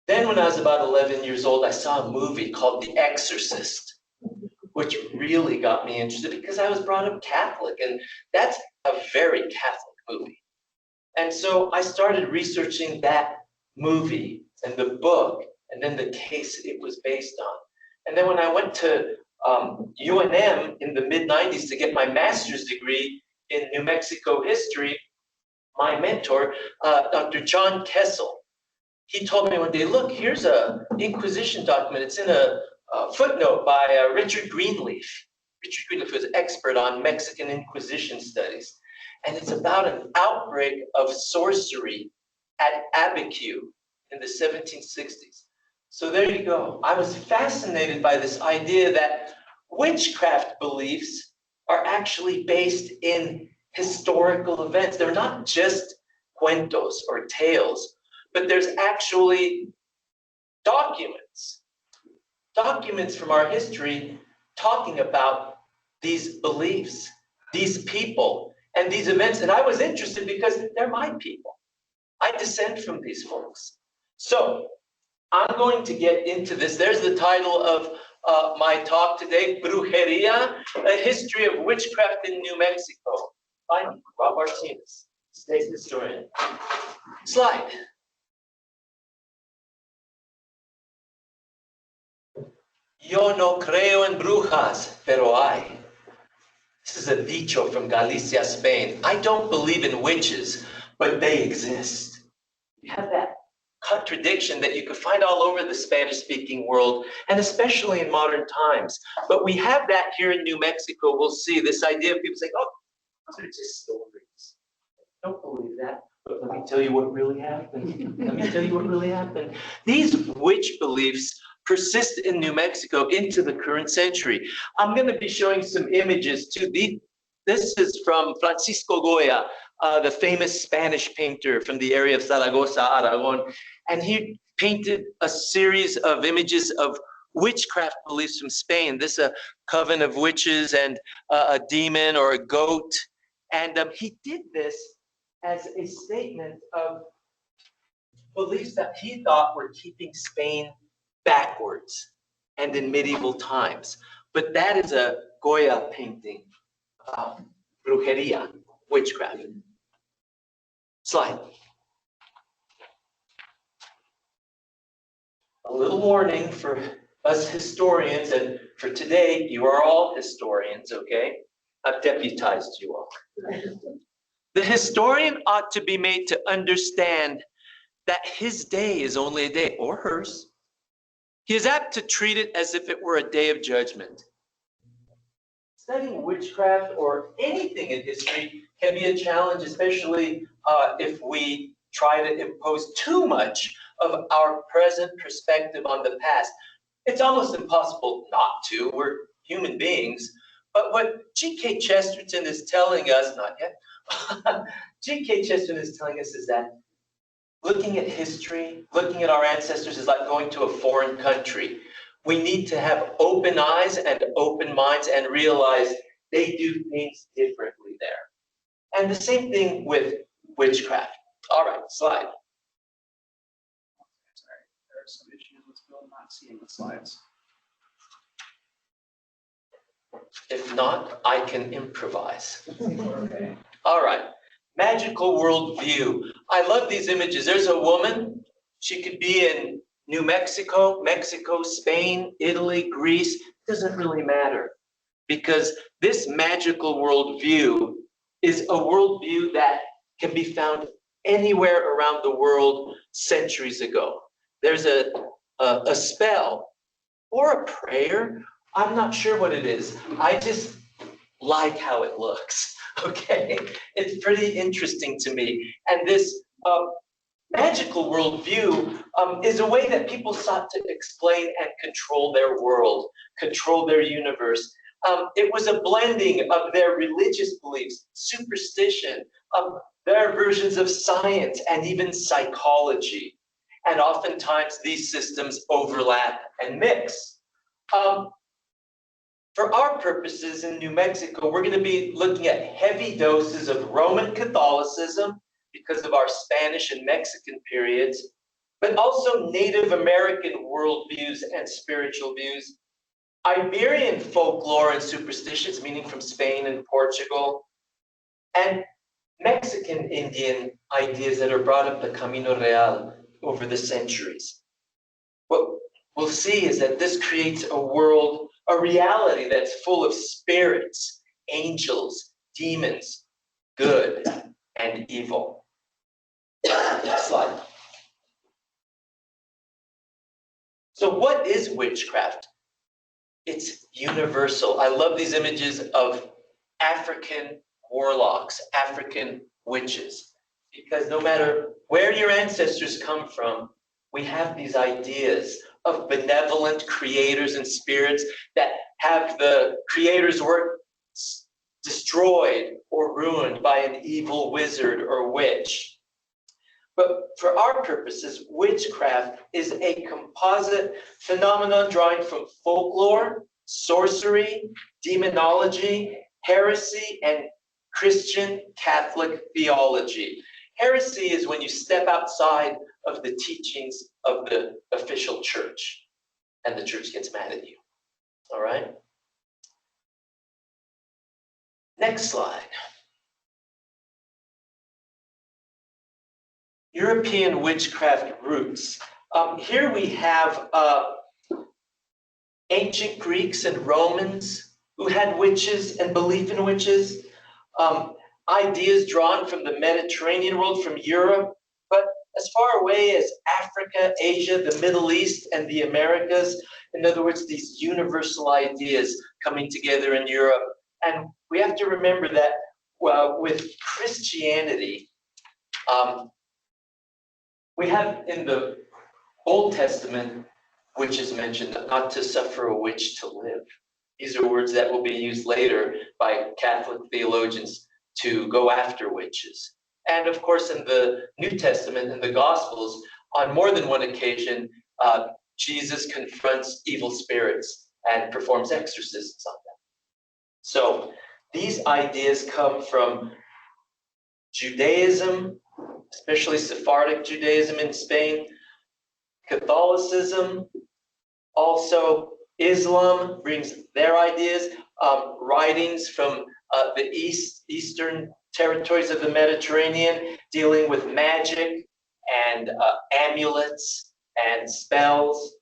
Then when I was about 11 years old, I saw a movie called The Exorcist, which really got me interested because I was brought up Catholic, and that's a very Catholic movie. And so I started researching that movie and the book and then the case it was based on. And then when I went to UNM in the mid-90s to get my master's degree in New Mexico history, my mentor, Dr. John Kessel, he told me one day, look, here's an Inquisition document. It's in a footnote by Richard Greenleaf. Richard Greenleaf was an expert on Mexican Inquisition studies. And it's about an outbreak of sorcery at Abiquiu in the 1760s. So there you go. I was fascinated by this idea that witchcraft beliefs are actually based in historical events. They're not just cuentos or tales, but there's actually documents from our history talking about these beliefs, these people, and these events. And I was interested because they're my people. I descend from these folks. So I'm going to get into this. There's the title of my talk today, Brujería, a history of witchcraft in New Mexico. By Rob Martínez, state historian. Slide. Yo no creo en brujas, pero hay. This is a dicho from Galicia, Spain. I don't believe in witches, but they exist. You have that contradiction that you could find all over the Spanish-speaking world, and especially in modern times. But we have that here in New Mexico. We'll see this idea of people saying, oh, those are just stories. Don't believe that. But let me tell you what really happened. Let me tell you what really happened. These witch beliefs persist in New Mexico into the current century. I'm going to be showing some images too. This is from Francisco Goya, the famous Spanish painter from the area of Zaragoza, Aragon. And he painted a series of images of witchcraft beliefs from Spain. This is a coven of witches and a demon or a goat. And he did this as a statement of beliefs that he thought were keeping Spain backwards and in medieval times. But that is a Goya painting, Brujería, witchcraft. Slide. A little warning for us historians, and for today, you are all historians, okay? I've deputized you all. The historian ought to be made to understand that his day is only a day, or hers. He is apt to treat it as if it were a day of judgment. Studying witchcraft or anything in history can be a challenge, especially if we try to impose too much of our present perspective on the past. It's almost impossible not to. We're human beings. But what G.K. Chesterton is telling us, not yet, G.K. Chesterton is telling us is that looking at history, looking at our ancestors is like going to a foreign country. We need to have open eyes and open minds and realize they do things differently there. And the same thing with witchcraft. All right, slide. Sorry, there are some issues with Bill not seeing the slides. If not, I can improvise. Okay. All right, magical worldview. I love these images. There's a woman. She could be in New Mexico, Mexico, Spain, Italy, Greece. Doesn't really matter, because this magical worldview is a worldview that can be found anywhere around the world centuries ago. There's a spell or a prayer. I'm not sure what it is. I just like how it looks, okay? It's pretty interesting to me. And this magical worldview is a way that people sought to explain and control their world, control their universe. It was a blending of their religious beliefs, superstition, their versions of science, and even psychology. And oftentimes these systems overlap and mix. For our purposes in New Mexico, we're going to be looking at heavy doses of Roman Catholicism because of our Spanish and Mexican periods, but also Native American worldviews and spiritual views, Iberian folklore and superstitions, meaning from Spain and Portugal, and Mexican Indian ideas that are brought up the Camino Real over the centuries. What we'll see is that this creates a world, a reality that's full of spirits, angels, demons, good and evil. Next slide. So what is witchcraft? It's universal. I love these images of African warlocks, African witches, because no matter where your ancestors come from, we have these ideas of benevolent creators and spirits that have the creator's work destroyed or ruined by an evil wizard or witch. But for our purposes, witchcraft is a composite phenomenon drawing from folklore, sorcery, demonology, heresy, and Christian Catholic theology. Heresy is when you step outside of the teachings of the official church, and the church gets mad at you. All right? Next slide. European witchcraft roots. Here we have ancient Greeks and Romans who had witches and belief in witches. Ideas drawn from the Mediterranean world, from Europe, but as far away as Africa, Asia, the Middle East, and the Americas. In other words, these universal ideas coming together in Europe. And we have to remember that with Christianity, we have in the Old Testament, which is mentioned, not to suffer a witch to live. These are words that will be used later by Catholic theologians to go after witches. And of course, in the New Testament, in the Gospels, on more than one occasion, Jesus confronts evil spirits and performs exorcisms on them. So these ideas come from Judaism, especially Sephardic Judaism in Spain, Catholicism, also Islam brings their ideas, writings from the eastern territories of the Mediterranean dealing with magic and amulets and spells.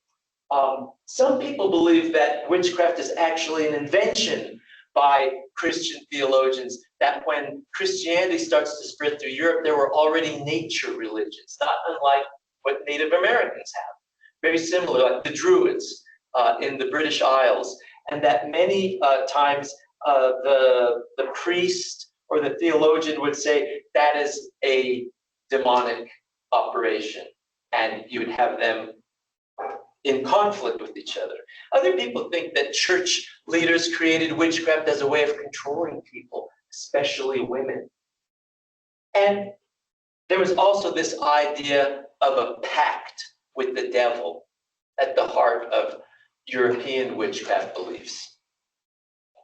Some people believe that witchcraft is actually an invention by Christian theologians, that when Christianity starts to spread through Europe, there were already nature religions, not unlike what Native Americans have. Very similar, like the Druids in the British Isles, and that many times the priest or the theologian would say that is a demonic operation, and you would have them in conflict with each other. Other people think that church leaders created witchcraft as a way of controlling people, especially women. And there was also this idea of a pact with the devil at the heart of European witchcraft beliefs.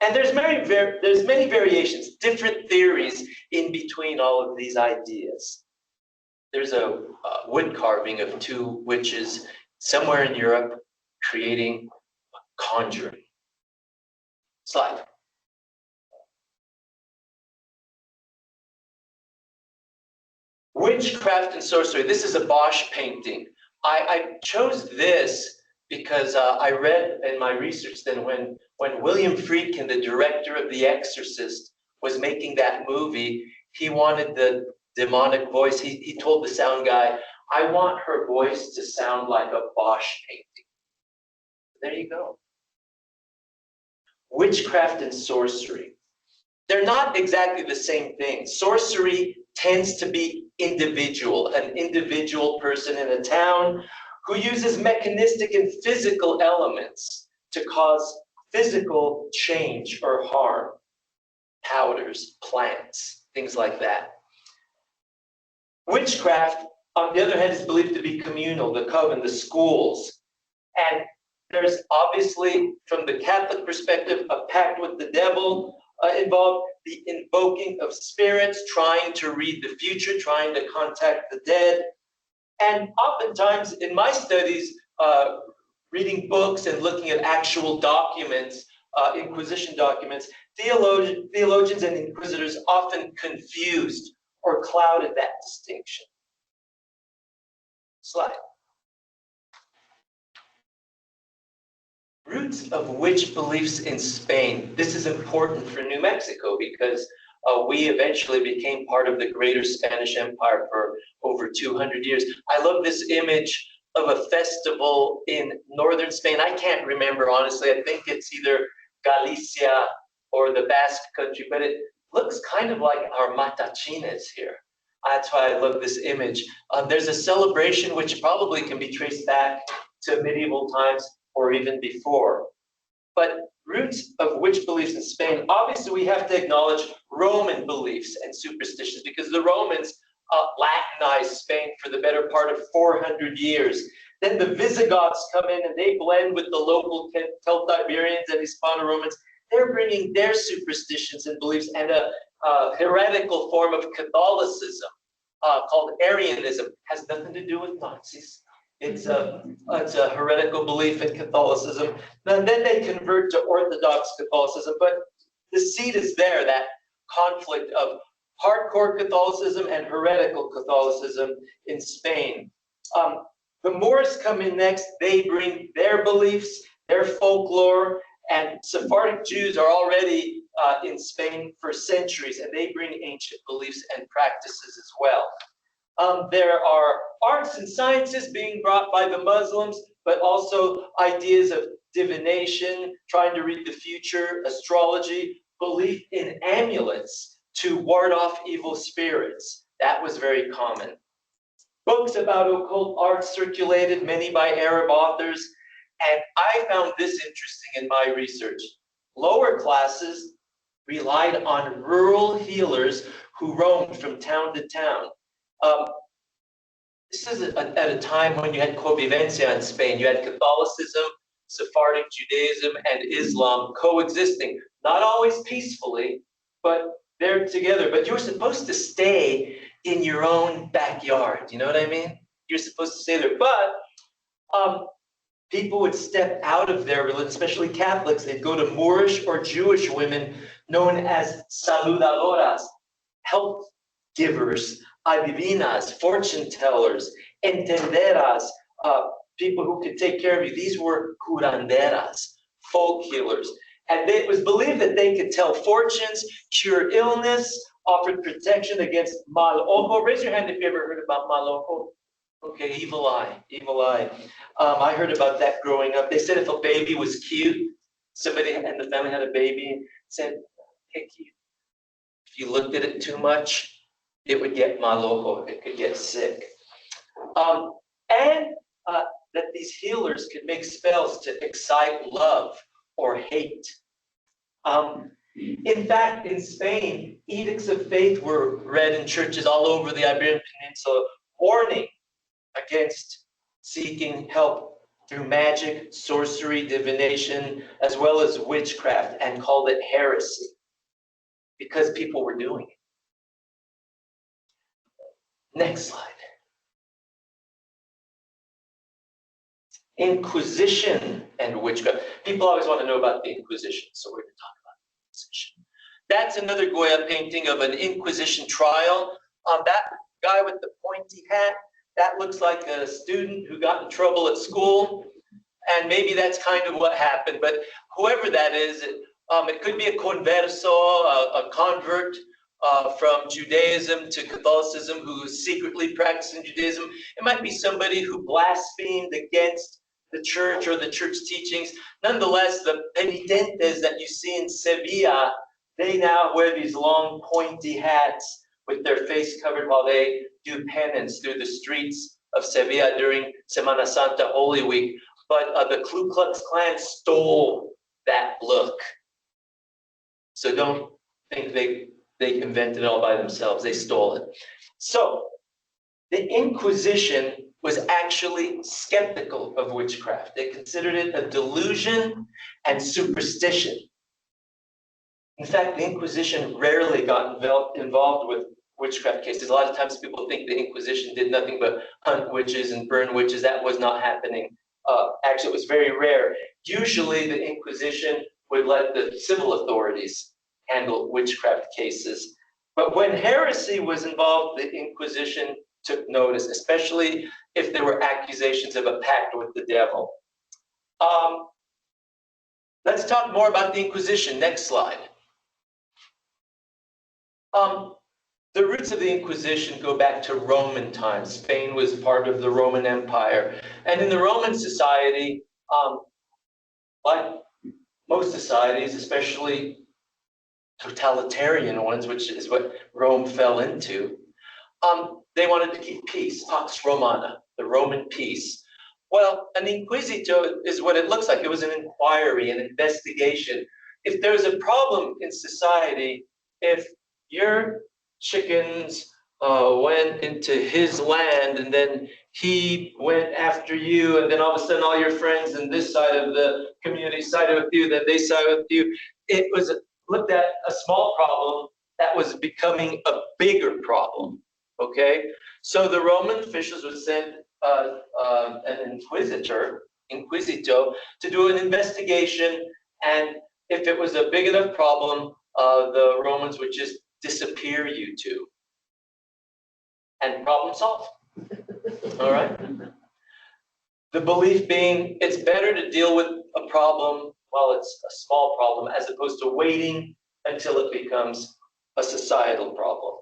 And there's many variations, different theories in between all of these ideas. There's a wood carving of two witches somewhere in Europe creating a conjuring. Slide. Witchcraft and sorcery. This is a Bosch painting. I chose this because I read in my research then when William Friedkin, the director of The Exorcist, was making that movie, he wanted the demonic voice. He told the sound guy, I want her voice to sound like a Bosch painting. There you go. Witchcraft and sorcery. They're not exactly the same thing. Sorcery tends to be individual, an individual person in a town who uses mechanistic and physical elements to cause physical change or harm. Powders, plants, things like that. Witchcraft, on the other hand, is believed to be communal, the coven, the schools. And there's obviously, from the Catholic perspective, a pact with the devil involved, the invoking of spirits, trying to read the future, trying to contact the dead. And oftentimes in my studies, reading books and looking at actual documents, Inquisition documents, theologians and inquisitors often confused or clouded that distinction. Slide. Roots of witch beliefs in Spain. This is important for New Mexico because we eventually became part of the greater Spanish Empire for over 200 years. I love this image of a festival in northern Spain. I can't remember, honestly. I think it's either Galicia or the Basque country, but it looks kind of like our matachines here. That's why I love this image. There's a celebration which probably can be traced back to medieval times or even before. But roots of witch beliefs in Spain, obviously we have to acknowledge Roman beliefs and superstitions because the Romans Latinized Spain for the better part of 400 years. Then the Visigoths come in and they blend with the local Celtiberians and Hispano-Romans. They're bringing their superstitions and beliefs and a heretical form of Catholicism called Arianism. Has nothing to do with Nazis. It's a heretical belief in Catholicism. And then they convert to Orthodox Catholicism, but the seed is there, that conflict of hardcore Catholicism and heretical Catholicism in Spain. The Moors come in next. They bring their beliefs, their folklore, and Sephardic Jews are already in Spain for centuries, and they bring ancient beliefs and practices as well. There are arts and sciences being brought by the Muslims, but also ideas of divination, trying to read the future, astrology, belief in amulets to ward off evil spirits. That was very common. Books about occult art circulated, many by Arab authors, and I found this interesting in my research. Lower classes relied on rural healers who roamed from town to town. This is at a time when you had convivencia in Spain. You had Catholicism, Sephardic Judaism, and Islam coexisting, not always peacefully, but they're together. But you're supposed to stay in your own backyard. You know what I mean? You're supposed to stay there. But people would step out of their religion, especially Catholics. They'd go to Moorish or Jewish women known as saludadoras, health givers, adivinas, fortune tellers, entenderas, people who could take care of you. These were curanderas, folk healers. And it was believed that they could tell fortunes, cure illness, offered protection against mal ojo. Raise your hand if you ever heard about mal ojo. Okay, evil eye, evil eye. I heard about that growing up. They said if a baby was cute, somebody in the family had a baby, said, hey, cute. If you looked at it too much, it would get mal ojo, it could get sick. And that these healers could make spells to excite love or hate. In fact, in Spain, edicts of faith were read in churches all over the Iberian Peninsula, warning against seeking help through magic, sorcery, divination, as well as witchcraft, and called it heresy because people were doing it. Next slide. Inquisition and witchcraft. People always want to know about the Inquisition, so we're going to talk about the Inquisition. That's another Goya painting of an Inquisition trial. That guy with the pointy hat, that looks like a student who got in trouble at school, and maybe that's kind of what happened. But whoever that is, it could be a converso, a convert from Judaism to Catholicism who is secretly practicing Judaism. It might be somebody who blasphemed against the church or the church teachings. Nonetheless, the penitentes that you see in Sevilla, they now wear these long pointy hats with their face covered while they do penance through the streets of Sevilla during Semana Santa Holy Week. But the Ku Klux Klan stole that look. So don't think they invented it all by themselves. They stole it. So the Inquisition was actually skeptical of witchcraft. They considered it a delusion and superstition. In fact, the Inquisition rarely got involved with witchcraft cases. A lot of times people think the Inquisition did nothing but hunt witches and burn witches. That was not happening. Actually, it was very rare. Usually the Inquisition would let the civil authorities handle witchcraft cases. But when heresy was involved, the Inquisition took notice, especially if there were accusations of a pact with the devil. Let's talk more about the Inquisition. Next slide. The roots of the Inquisition go back to Roman times. Spain was part of the Roman Empire. And in the Roman society, like most societies, especially totalitarian ones, which is what Rome fell into, they wanted to keep peace, Pax Romana, the Roman peace. Well, an inquisitio is what it looks like. It was an inquiry, an investigation. If there's a problem in society, if your chickens went into his land and then he went after you, and then all of a sudden all your friends in this side of the community sided with you, then they sided with you, it was looked at a small problem that was becoming a bigger problem, okay? So the Roman officials would send an inquisito, to do an investigation, and if it was a big enough problem, the Romans would just disappear you two. And problem solved. All right? The belief being it's better to deal with a problem while it's a small problem as opposed to waiting until it becomes a societal problem.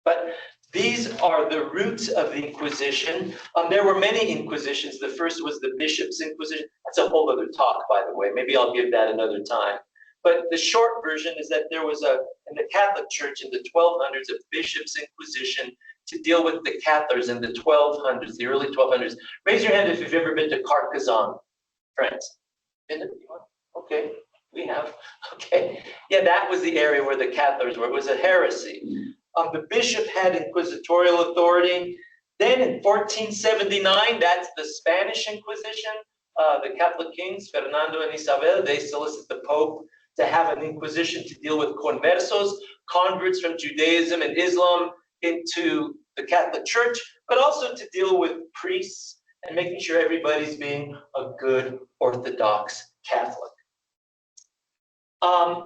But these are the roots of the Inquisition. There were many Inquisitions. The first was the Bishop's Inquisition. That's a whole other talk, by the way. Maybe I'll give that another time. But the short version is that there was in the Catholic Church in the 1200s, a Bishop's Inquisition to deal with the Cathars in the 1200s, the early 1200s. Raise your hand if you've ever been to Carcassonne, friends. Been to? Okay, we have. Okay. Yeah, that was the area where the Cathars were. It was a heresy. The bishop had inquisitorial authority. Then in 1479, that's the Spanish Inquisition. The Catholic kings, Fernando and Isabel, they solicit the Pope to have an inquisition to deal with conversos, converts from Judaism and Islam into the Catholic Church, but also to deal with priests and making sure everybody's being a good Orthodox Catholic.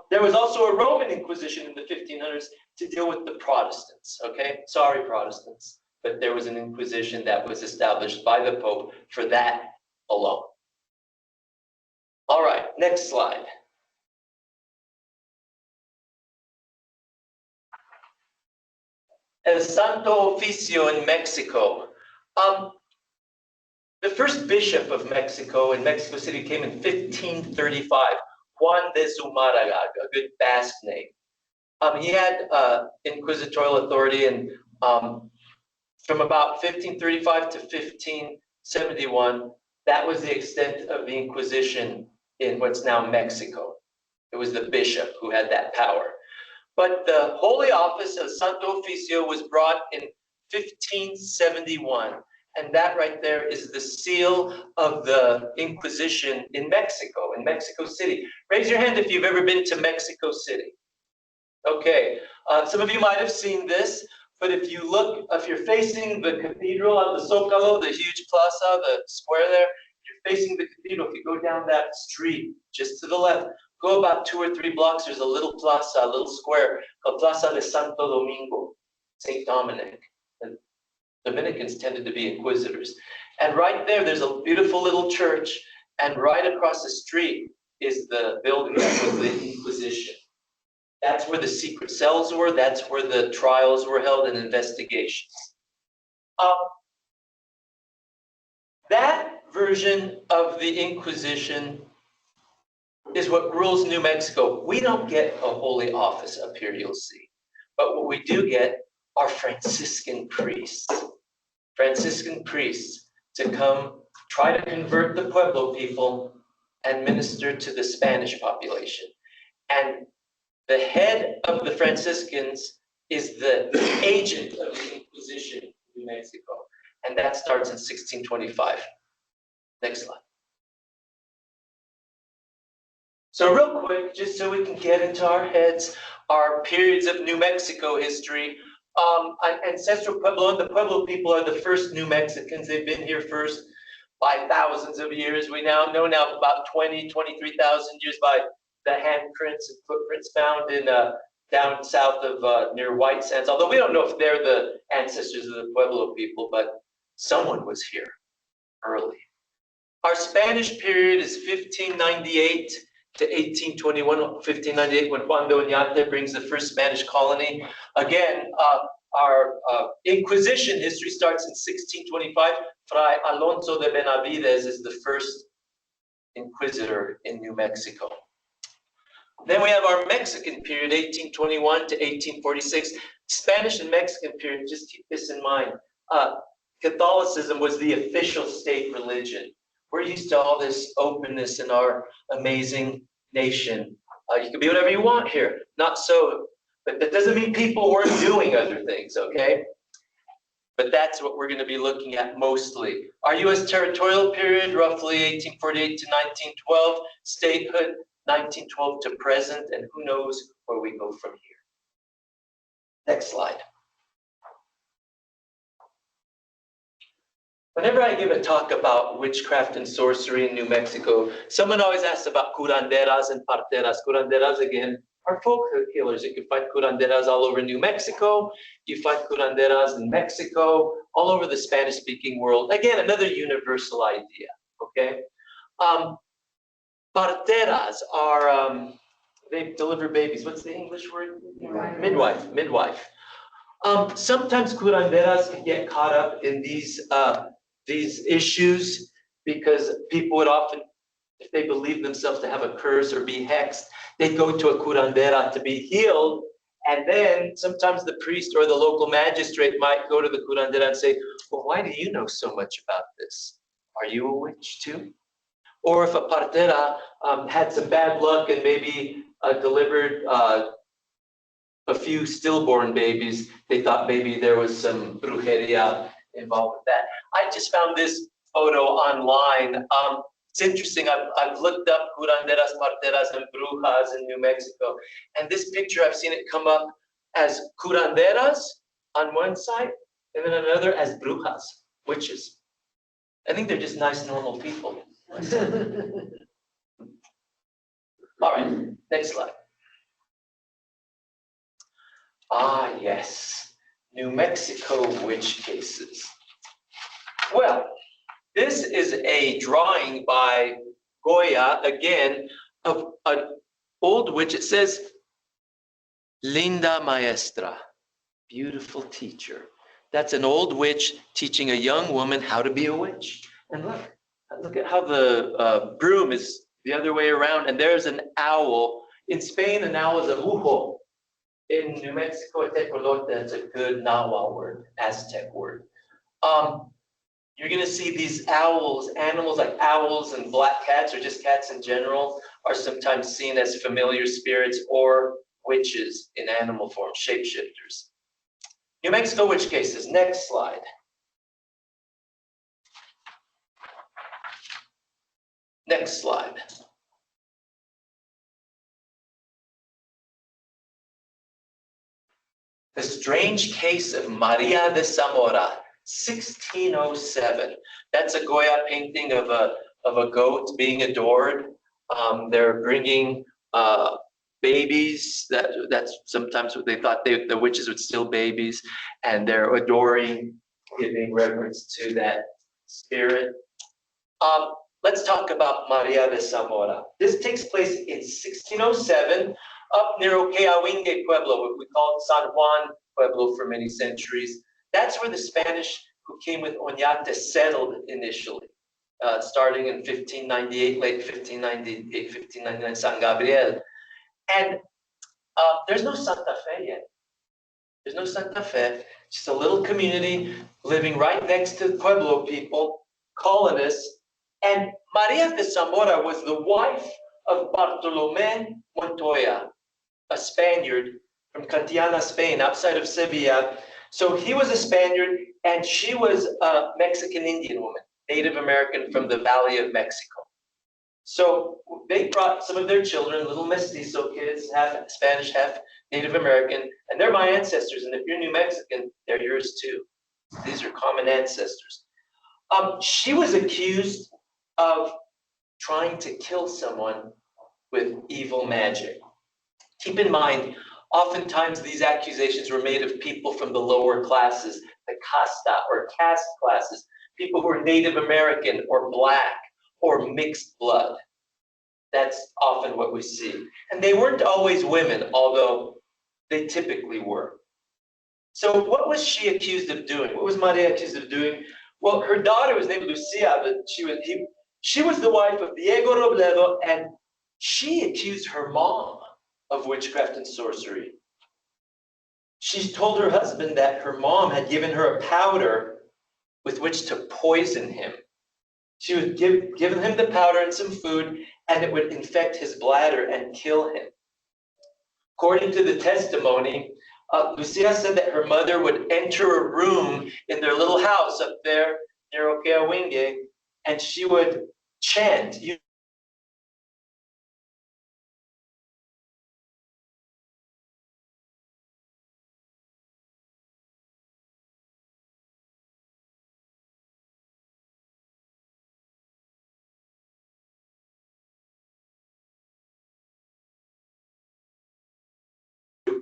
There was also a Roman Inquisition in the 1500s to deal with the Protestants, okay? Sorry, Protestants, but there was an Inquisition that was established by the Pope for that alone. All right, next slide. El Santo Oficio in Mexico. The first bishop of Mexico in Mexico City came in 1535, Juan de Zumárraga, a good Basque name. He had inquisitorial authority, and from about 1535 to 1571, that was the extent of the Inquisition in what's now Mexico. It was the bishop who had that power. But the Holy Office of Santo Oficio was brought in 1571. And that right there is the seal of the Inquisition in Mexico City. Raise your hand if you've ever been to Mexico City. Okay, some of you might have seen this, but if you're facing the cathedral on the Zócalo, the huge plaza, the square there, if you're facing the cathedral, if you go down that street just to the left, go about 2 or 3 blocks, there's a little plaza, a little square called Plaza de Santo Domingo, St. Dominic. And Dominicans tended to be inquisitors. And right there's a beautiful little church, and right across the street is the building that was the Inquisition. That's where the secret cells were, that's where the trials were held and investigations. That version of the Inquisition is what rules New Mexico. We don't get a holy office up here, you'll see. But what we do get are Franciscan priests. Franciscan priests to come try to convert the Pueblo people and minister to the Spanish population. And the head of the Franciscans is the agent of the Inquisition in New Mexico. And that starts in 1625. Next slide. So real quick, just so we can get into our heads, our periods of New Mexico history ancestral Pueblo, and the Pueblo people are the first New Mexicans. They've been here first by thousands of years. We now know about 23,000 years by the handprints and footprints found in down south of near White Sands. Although we don't know if they're the ancestors of the Pueblo people, but someone was here early. Our Spanish period is 1598 to 1821, 1598 when Juan de Oñate brings the first Spanish colony. Again, our Inquisition history starts in 1625. Fray Alonso de Benavides is the first inquisitor in New Mexico. Then we have our Mexican period, 1821 to 1846. Spanish and Mexican period, just keep this in mind. Catholicism was the official state religion. We're used to all this openness in our amazing nation. You can be whatever you want here. Not so, but that doesn't mean people weren't doing other things, okay? But that's what we're going to be looking at mostly. Our U.S. territorial period, roughly 1848 to 1912. Statehood, 1912 to present, and who knows where we go from here. Next slide. Whenever I give a talk about witchcraft and sorcery in New Mexico, someone always asks about curanderas and parteras. Curanderas, again, are folk healers. You can find curanderas all over New Mexico. You find curanderas in Mexico, all over the Spanish-speaking world. Again, another universal idea, okay? Parteras are, they deliver babies. What's the English word? Midwife. Sometimes curanderas can get caught up in these issues because people would often, if they believe themselves to have a curse or be hexed, they'd go to a curandera to be healed. And then sometimes the priest or the local magistrate might go to the curandera and say, well, why do you know so much about this? Are you a witch too? Or if a partera had some bad luck and maybe delivered a few stillborn babies, they thought maybe there was some brujeria involved with that. I just found this photo online. It's interesting. I've looked up curanderas, parteras, and brujas in New Mexico. And this picture, I've seen it come up as curanderas on one side, and then another as brujas, witches. I think they're just nice, normal people. All right, next slide. Ah, yes, New Mexico witch cases. Well, this is a drawing by Goya, again, of an old witch. It says, Linda Maestra, beautiful teacher. That's an old witch teaching a young woman how to be a witch. And look at how the broom is the other way around. And there's an owl. In Spain, an owl is a brujo. In New Mexico, a tecolote, that's a good Nahuatl word, Aztec word. You're going to see these owls, animals like owls and black cats, or just cats in general, are sometimes seen as familiar spirits or witches in animal form, shapeshifters. New Mexico witch cases. Next slide. Next slide. The strange case of Maria de Zamora, 1607. That's a Goya painting of a goat being adored. They're bringing babies. That's sometimes what they thought the witches would steal babies, and they're adoring, giving reverence to that spirit. Let's talk about Maria de Zamora. This takes place in 1607 up near Okeawinge Pueblo, what we called San Juan Pueblo for many centuries. That's where the Spanish who came with Oñate settled initially, starting in 1598, late 1598, 1599, San Gabriel. And there's no Santa Fe yet. There's no Santa Fe, just a little community living right next to Pueblo people, colonists. And Maria de Zamora was the wife of Bartolomé Montoya, a Spaniard from Cantiana, Spain, outside of Sevilla. So he was a Spaniard, and she was a Mexican Indian woman, Native American from the Valley of Mexico. So they brought some of their children, little mestizo kids, half Spanish, half Native American, and they're my ancestors. And if you're New Mexican, they're yours too. These are common ancestors. She was accused of trying to kill someone with evil magic. Keep in mind, oftentimes these accusations were made of people from the lower classes, the casta or caste classes, people who are Native American or Black or mixed blood. That's often what we see. And they weren't always women, although they typically were. So what was she accused of doing? What was Maria accused of doing? Well, her daughter was named Lucia, but she was the wife of Diego Robledo, and she accused her mom of witchcraft and sorcery. She told her husband that her mom had given her a powder with which to poison him. She would give him the powder and some food, and it would infect his bladder and kill him. According to the testimony, Lucia said that her mother would enter a room in their little house up there near Okeawinge, and she would chant.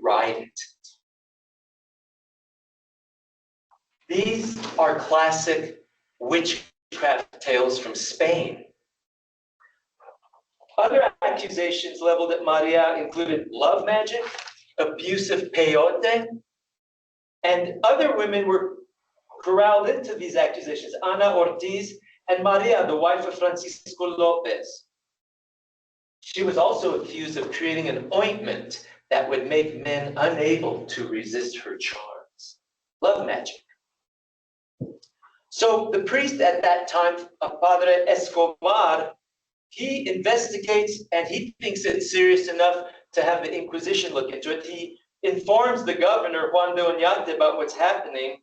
Ride it. These are classic witchcraft tales from Spain. Other accusations leveled at Maria included love magic, abuse of peyote, and other women were corralled into these accusations. Ana Ortiz and Maria, the wife of Francisco Lopez. She was also accused of creating an ointment that would make men unable to resist her charms. Love magic. So the priest at that time, Padre Escobar, he investigates and he thinks it's serious enough to have the Inquisition look into it. He informs the governor, Juan de Oñate, about what's happening,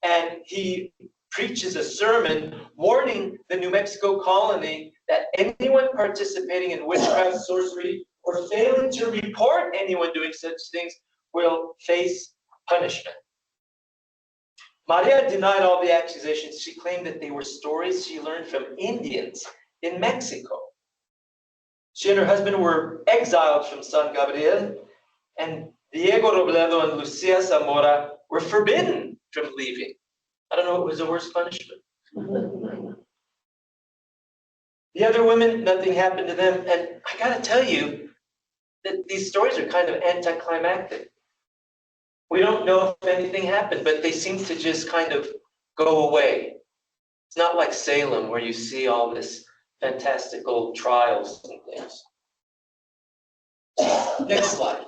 and he preaches a sermon warning the New Mexico colony that anyone participating in witchcraft, sorcery, or failing to report anyone doing such things will face punishment. Maria denied all the accusations. She claimed that they were stories she learned from Indians in Mexico. She and her husband were exiled from San Gabriel, and Diego Robledo and Lucia Zamora were forbidden from leaving. I don't know what was the worst punishment. The other women, nothing happened to them. And I gotta tell you that these stories are kind of anticlimactic. We don't know if anything happened, but they seem to just kind of go away. It's not like Salem where you see all this fantastical trials and things. Next slide.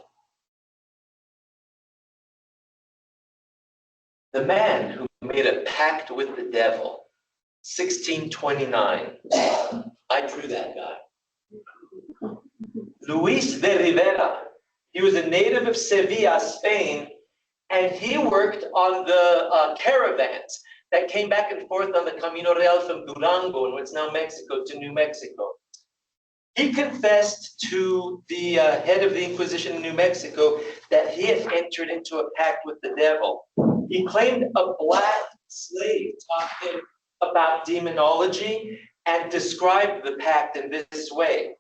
The man who made a pact with the devil, 1629. I drew that guy. Luis de Rivera. He was a native of Sevilla, Spain, and he worked on the caravans that came back and forth on the Camino Real from Durango, in what's now Mexico, to New Mexico. He confessed to the head of the Inquisition in New Mexico that he had entered into a pact with the devil. He claimed a black slave taught him about demonology and described the pact in this way.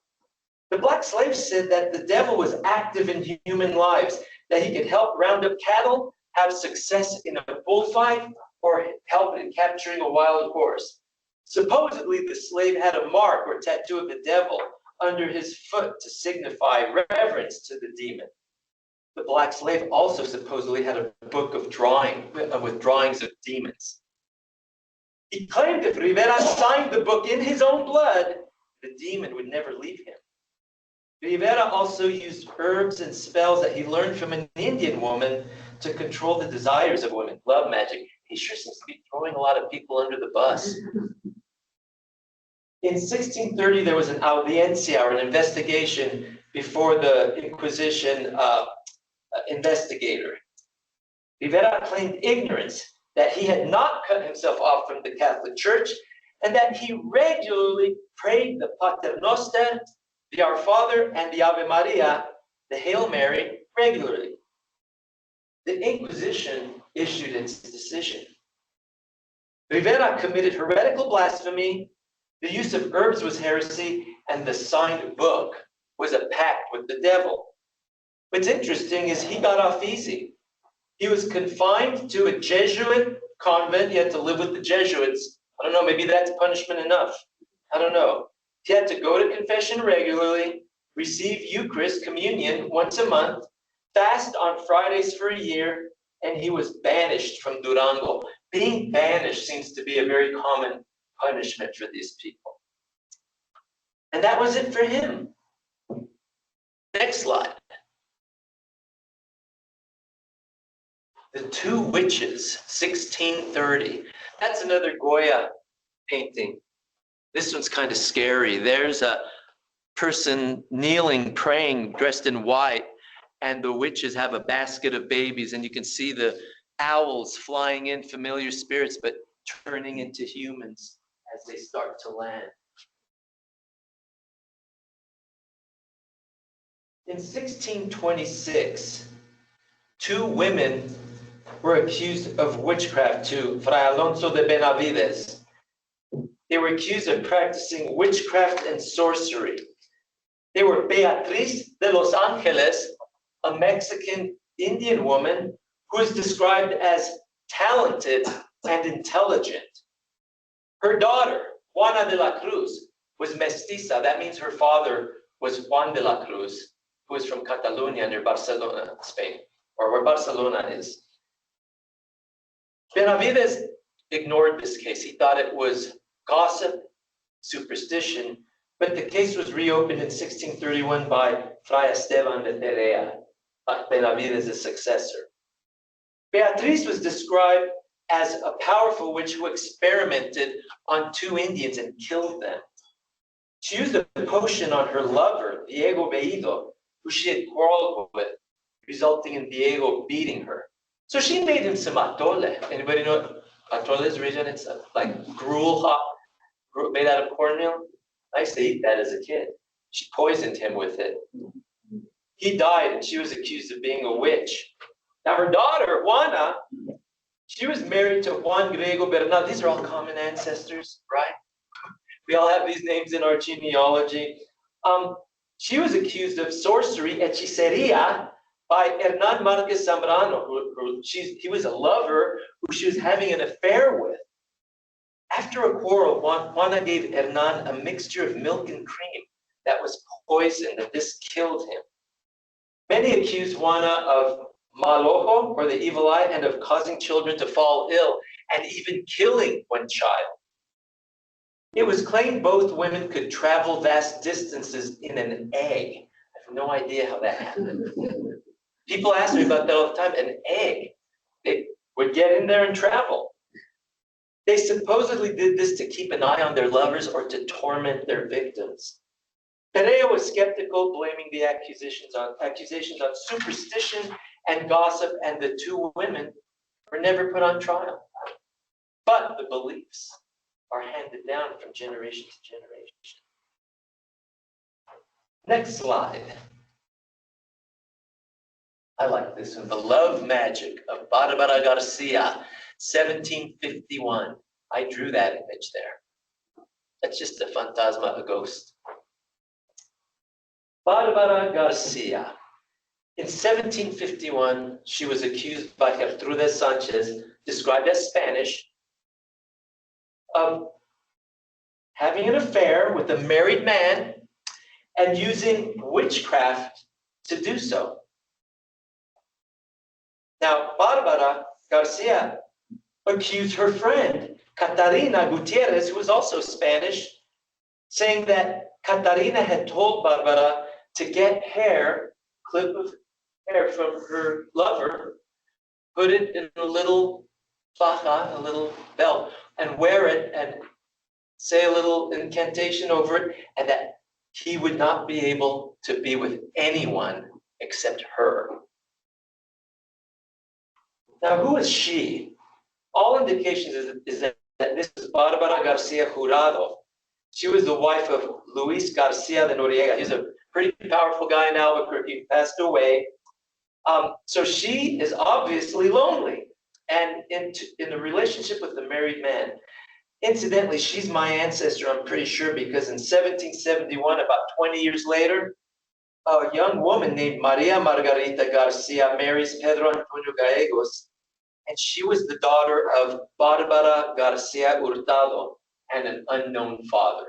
The black slave said that the devil was active in human lives, that he could help round up cattle, have success in a bullfight, or help in capturing a wild horse. Supposedly, the slave had a mark or tattoo of the devil under his foot to signify reverence to the demon. The black slave also supposedly had a book of with drawings of demons. He claimed if Rivera signed the book in his own blood, the demon would never leave him. Rivera also used herbs and spells that he learned from an Indian woman to control the desires of women. Love magic. He sure seems to be throwing a lot of people under the bus. In 1630, there was an audiencia, or an investigation, before the Inquisition investigator. Rivera claimed ignorance, that he had not cut himself off from the Catholic Church, and that he regularly prayed the Pater Noster, the Our Father, and the Ave Maria, the Hail Mary, regularly. The Inquisition issued its decision. Rivera committed heretical blasphemy, the use of herbs was heresy, and the signed book was a pact with the devil. What's interesting is he got off easy. He was confined to a Jesuit convent. He had to live with the Jesuits. I don't know, maybe that's punishment enough. I don't know. He had to go to confession regularly, receive Eucharist, communion, once a month, fast on Fridays for a year, and he was banished from Durango. Being banished seems to be a very common punishment for these people. And that was it for him. Next slide. The Two Witches, 1630. That's another Goya painting. This one's kind of scary. There's a person kneeling, praying, dressed in white, and the witches have a basket of babies, and you can see the owls flying in, familiar spirits, but turning into humans as they start to land. In 1626, two women were accused of witchcraft to Fray Alonso de Benavides. They were accused of practicing witchcraft and sorcery. They were Beatriz de los Angeles, a Mexican Indian woman who is described as talented and intelligent. Her daughter, Juana de la Cruz, was mestiza. That means her father was Juan de la Cruz, who is from Catalonia near Barcelona, Spain, or where Barcelona is. Benavides ignored this case. He thought it was gossip, superstition, but the case was reopened in 1631 by Fray Esteban de Perea, Benavides' successor. Beatriz was described as a powerful witch who experimented on two Indians and killed them. She used a potion on her lover, Diego Bellido, who she had quarreled with, resulting in Diego beating her. So she made him some atole. Anybody know what atole is, region? It's like gruel hot, made out of cornmeal. I used to eat that as a kid. She poisoned him with it. He died, and she was accused of being a witch. Now her daughter, Juana, she was married to Juan Griego Bernal. These are all common ancestors, right? We all have these names in our genealogy. She was accused of sorcery, hechicería, by Hernan Marquez Zambrano, he was a lover who she was having an affair with. After a quarrel, Juana gave Hernan a mixture of milk and cream that was poisoned, and this killed him. Many accused Juana of mal ojo, or the evil eye, and of causing children to fall ill, and even killing one child. It was claimed both women could travel vast distances in an egg. I have no idea how that happened. People ask me about that all the time. An egg. They would get in there and travel. They supposedly did this to keep an eye on their lovers or to torment their victims. Perea was skeptical, blaming the accusations on superstition and gossip, and the two women were never put on trial. But the beliefs are handed down from generation to generation. Next slide. I like this one. The Love Magic of Barbara Garcia, 1751. I drew that image there. That's just a fantasma, a ghost. Barbara Garcia. In 1751, she was accused by Gertrude Sanchez, described as Spanish, of having an affair with a married man and using witchcraft to do so. Now, Barbara Garcia accused her friend, Catarina Gutierrez, who was also Spanish, saying that Catarina had told Barbara to get clip of hair from her lover, put it in a little faja, a little belt, and wear it and say a little incantation over it, and that he would not be able to be with anyone except her. Now, who is she? All indications is that that this is Barbara Garcia Jurado. She was the wife of Luis Garcia de Noriega. He's a pretty powerful guy in Albuquerque. He passed away. So she is obviously lonely and in a relationship with a married man. Incidentally, she's my ancestor, I'm pretty sure, because in 1771, about 20 years later, a young woman named Maria Margarita Garcia marries Pedro Antonio Gallegos, and she was the daughter of Barbara Garcia Hurtado and an unknown father.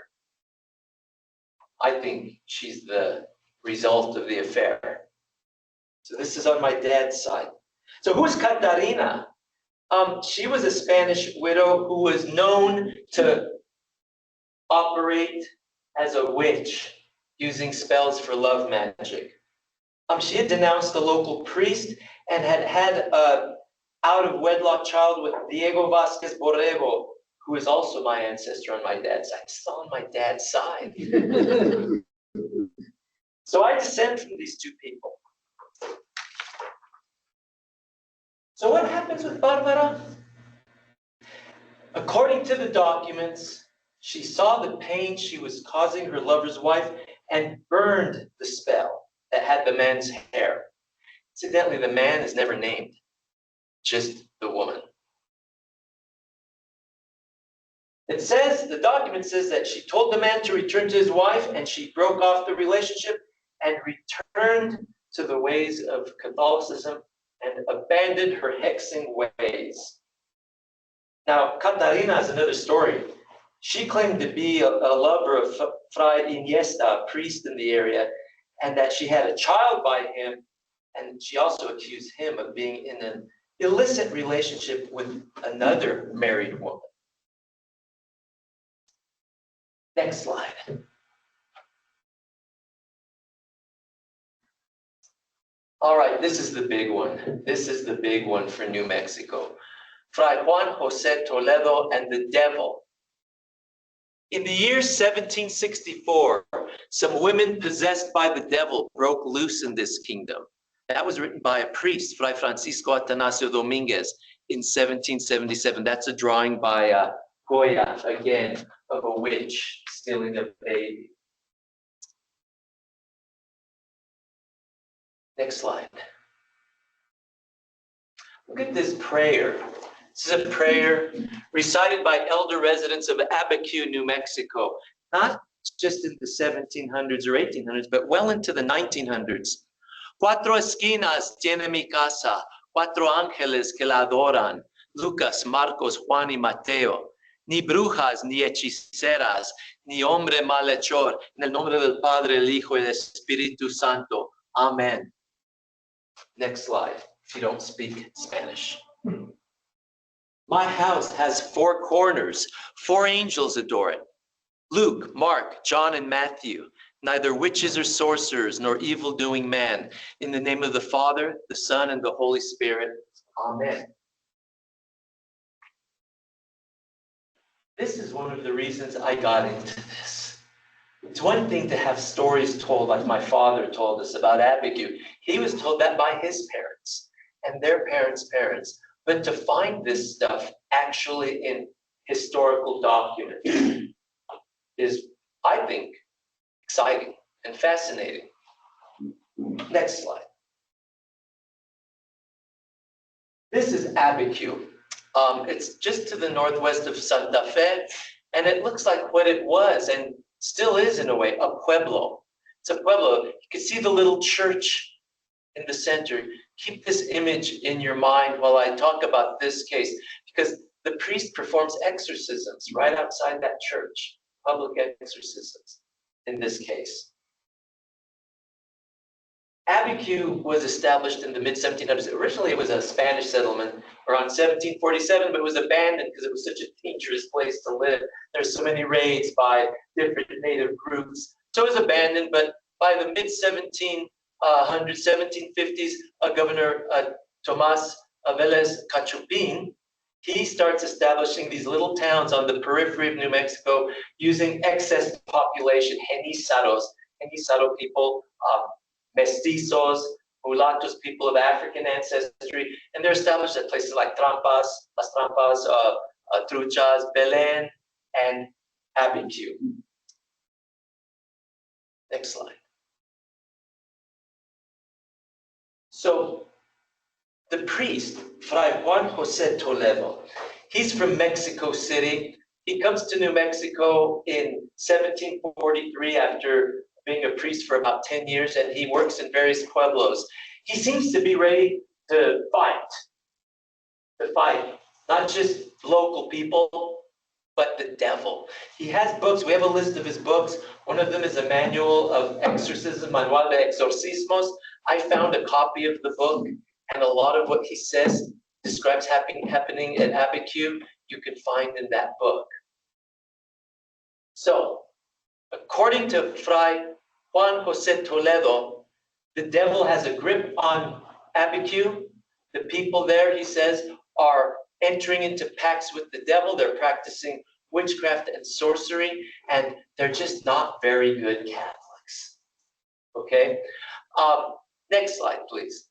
I think she's the result of the affair. So this is on my dad's side. So who's Catarina? She was a Spanish widow who was known to operate as a witch using spells for love magic. She had denounced the local priest and had had an out-of-wedlock child with Diego Vasquez Borrego, who is also my ancestor on my dad's side. It's on my dad's side. So I descend from these two people. So what happens with Barbara? According to the documents, she saw the pain she was causing her lover's wife and burned the spell that had the man's hair. Incidentally, the man is never named, just the woman. It says, the document says that she told the man to return to his wife, and she broke off the relationship and returned to the ways of Catholicism and abandoned her hexing ways. Now, Catarina is another story. She claimed to be a lover of Fray Iniesta, a priest in the area, and that she had a child by him, and she also accused him of being in an illicit relationship with another married woman. Next slide. All right, this is the big one. This is the big one for New Mexico. Fray Juan José Toledo and the devil. In the year 1764, some women possessed by the devil broke loose in this kingdom. That was written by a priest, Fray Francisco Atanasio Dominguez, in 1777. That's a drawing by Goya, again, of a witch stealing a baby. Next slide. Look at this prayer. This is a prayer recited by elder residents of Abiquiu, New Mexico, not just in the 1700s or 1800s, but well into the 1900s. Cuatro esquinas tiene mi casa, cuatro ángeles que la adoran, Lucas, Marcos, Juan y Mateo. Ni brujas, ni hechiceras, ni hombre malhechor, en el nombre del Padre, el Hijo y del Espíritu Santo. Amen. Next slide, if you don't speak Spanish. My house has 4 corners. 4 angels adore it. Luke, Mark, John, and Matthew. Neither witches or sorcerers, nor evil-doing man. In the name of the Father, the Son, and the Holy Spirit. Amen. This is one of the reasons I got into this. It's one thing to have stories told like my father told us about Abiquiu. He was told that by his parents and their parents' parents. But to find this stuff actually in historical documents is, I think, exciting and fascinating. Next slide. This is Abiquiu. It's just to the northwest of Santa Fe, and it looks like what it was and still is in a way, a pueblo. It's a pueblo. You can see the little church in the center. Keep this image in your mind while I talk about this case, because the priest performs exorcisms right outside that church, public exorcisms in this case. Abiquiu was established in the mid-1700s. Originally, it was a Spanish settlement around 1747, but it was abandoned because it was such a dangerous place to live. There's so many raids by different native groups. So it was abandoned, but by the mid-1750s, Governor Tomas Velez Cachupin, he starts establishing these little towns on the periphery of New Mexico using excess population, Genizaros, Genizaro people, mestizos, mulattos, people of African ancestry, and they're established at places like Las Trampas, truchas, Belen, and Abiquiu. Next slide. So the priest, Fray Juan José Toledo, he's from Mexico City. He comes to New Mexico in 1743 after being a priest for about 10 years, and he works in various pueblos. He seems to be ready to fight, not just local people, but the devil. He has books. We have a list of his books. One of them is a manual of exorcism, Manual de Exorcismos. I found a copy of the book, and a lot of what he says describes happening at Abiquiu, you can find in that book. So, according to Fray Juan José Toledo, the devil has a grip on Abiquiu. The people there, he says, are entering into pacts with the devil. They're practicing witchcraft and sorcery, and they're just not very good Catholics. Okay? Next slide, please.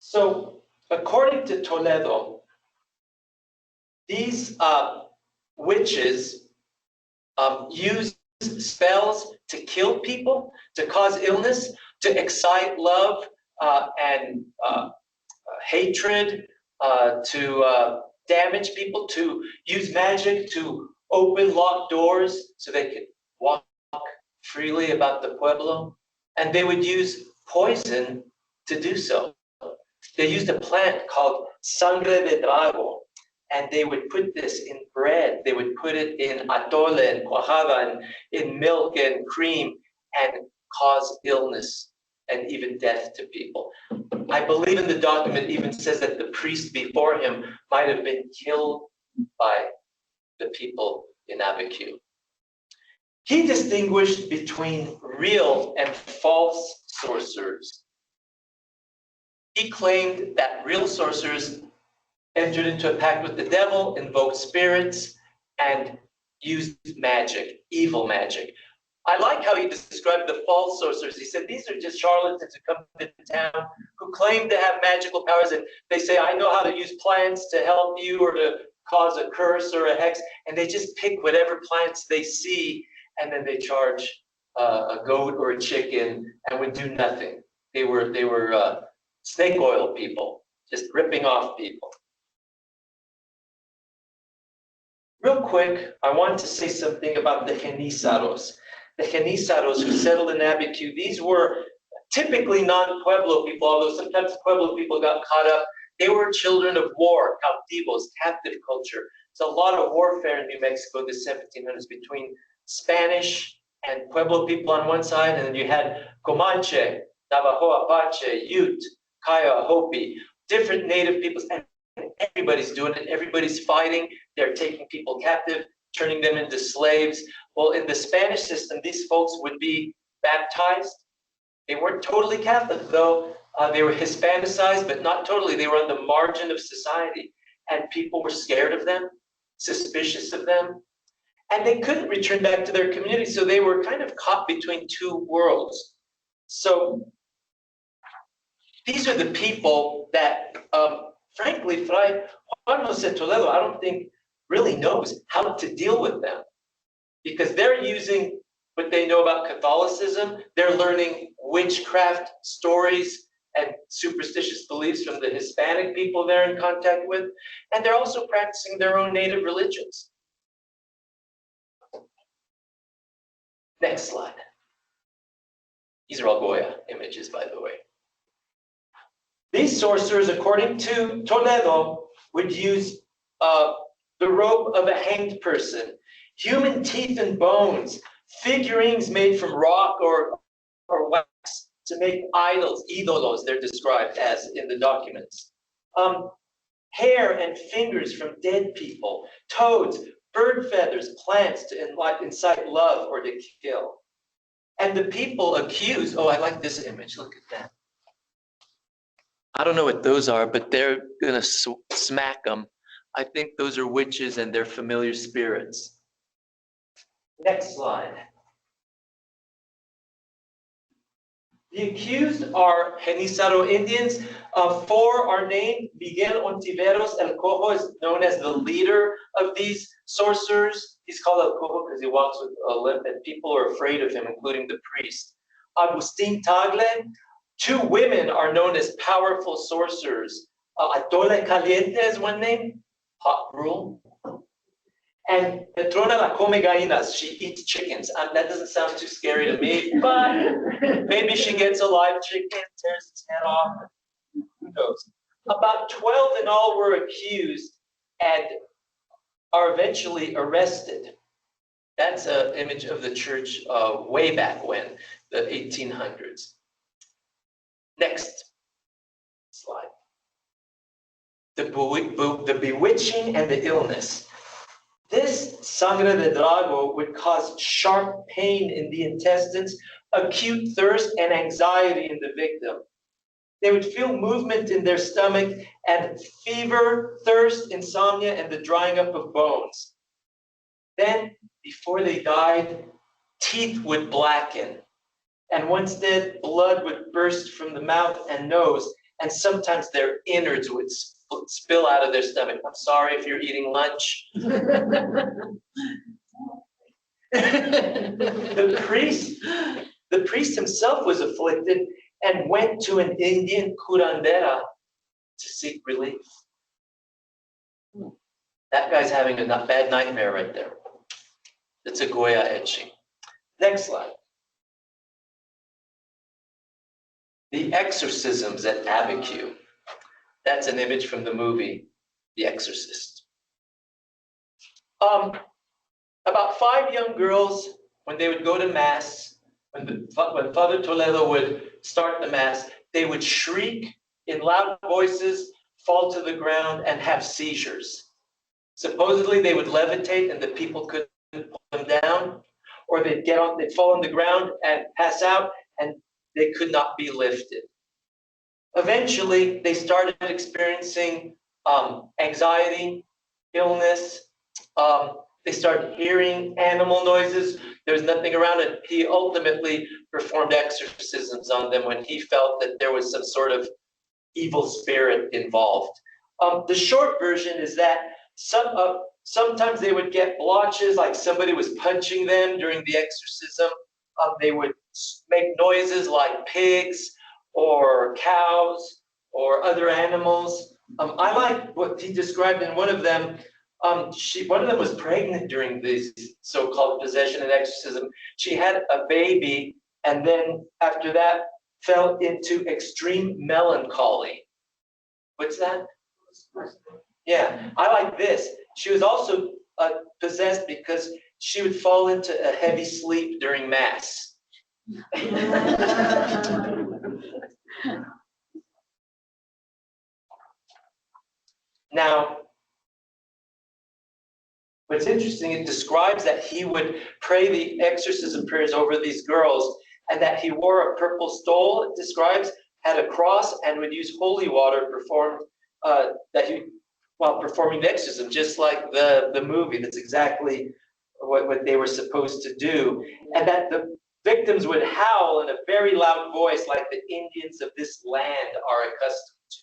So, according to Toledo, these witches use spells to kill people, to cause illness, to excite love and hatred, to damage people, to use magic to open locked doors so they could walk freely about the pueblo. And they would use poison to do so. They used a plant called sangre de drago, and they would put this in bread. They would put it in atole and cuajada and in milk and cream and cause illness and even death to people. I believe in the document even says that the priest before him might have been killed by the people in Abiquiu. He distinguished between real and false sorcerers. He claimed that real sorcerers entered into a pact with the devil, invoked spirits, and used magic, evil magic. I like how he described the false sorcerers. He said, these are just charlatans who come to town, who claim to have magical powers, and they say, I know how to use plants to help you or to cause a curse or a hex, and they just pick whatever plants they see, and then they charge a goat or a chicken and would do nothing. They were snake oil people, just ripping off people. Real quick, I want to say something about the Genizaros. The Genizaros who settled in Abiquiu, these were typically non-Pueblo people, although sometimes Pueblo people got caught up. They were children of war, cautivos, captive culture. There's a lot of warfare in New Mexico in the 1700s between Spanish and Pueblo people on one side, and then you had Comanche, Navajo, Apache, Ute, Kaya, Hopi, different native peoples, and everybody's doing it. Everybody's fighting. They're taking people captive, turning them into slaves. Well, in the Spanish system, these folks would be baptized. They weren't totally Catholic, though. They were Hispanicized, but not totally. They were on the margin of society, and people were scared of them, suspicious of them, and they couldn't return back to their community, so they were kind of caught between two worlds. So these are the people that, frankly, Fray Juan José Toledo, I don't think really knows how to deal with them, because they're using what they know about Catholicism. They're learning witchcraft stories and superstitious beliefs from the Hispanic people they're in contact with, and they're also practicing their own native religions. Next slide. These are all Goya images, by the way. These sorcerers, according to Toledo, would use the robe of a hanged person, human teeth and bones, figurines made from rock or wax to make idols, ídolos, they're described as in the documents. Hair and fingers from dead people, toads, bird feathers, plants to incite love or to kill. And the people accuse, oh, I like this image, look at that. I don't know what those are, but they're gonna smack them. I think those are witches and they're familiar spirits. Next slide. The accused are Genízaro Indians. 4 are named. Miguel Ontiveros El Cojo is known as the leader of these sorcerers. He's called El Cojo because he walks with a limp, and people are afraid of him, including the priest. Agustin Tagle. 2 women are known as powerful sorcerers. Atole Caliente is one name, hot gruel. And Petrona la come gallinas, she eats chickens. That doesn't sound too scary to me, but maybe she gets a live chicken, tears its head off. Who knows? About 12 in all were accused and are eventually arrested. That's an image of the church way back when, the 1800s. Next slide. The bewitching and the illness. This sangre de drago would cause sharp pain in the intestines, acute thirst, and anxiety in the victim. They would feel movement in their stomach and fever, thirst, insomnia, and the drying up of bones. Then, before they died, teeth would blacken, and once dead, blood would burst from the mouth and nose, and sometimes their innards would spill out of their stomach. I'm sorry if you're eating lunch. The priest himself was afflicted and went to an Indian curandera to seek relief. That guy's having a bad nightmare right there. It's a Goya etching. Next slide. The exorcisms at Abiquiu. That's an image from the movie, The Exorcist. About 5 young girls, when they would go to Mass, when Father Toledo would start the Mass, they would shriek in loud voices, fall to the ground, and have seizures. Supposedly, they would levitate and the people couldn't pull them down, or they'd fall on the ground and pass out, and they could not be lifted. Eventually, they started experiencing anxiety, illness. They started hearing animal noises. There was nothing around it. He ultimately performed exorcisms on them when he felt that there was some sort of evil spirit involved. The short version is that sometimes they would get blotches, like somebody was punching them during the exorcism. They would make noises like pigs or cows or other animals. I like what he described in one of them. One of them was pregnant during this so-called possession and exorcism. She had a baby, and then after that fell into extreme melancholy. What's that? Yeah, I like this. She was also possessed because she would fall into a heavy sleep during Mass. Now, what's interesting, it describes that he would pray the exorcism prayers over these girls, and that he wore a purple stole, it describes, had a cross, and would use holy water while performing the exorcism, just like the movie. That's exactly what they were supposed to do. And that the victims would howl in a very loud voice like the Indians of this land are accustomed to.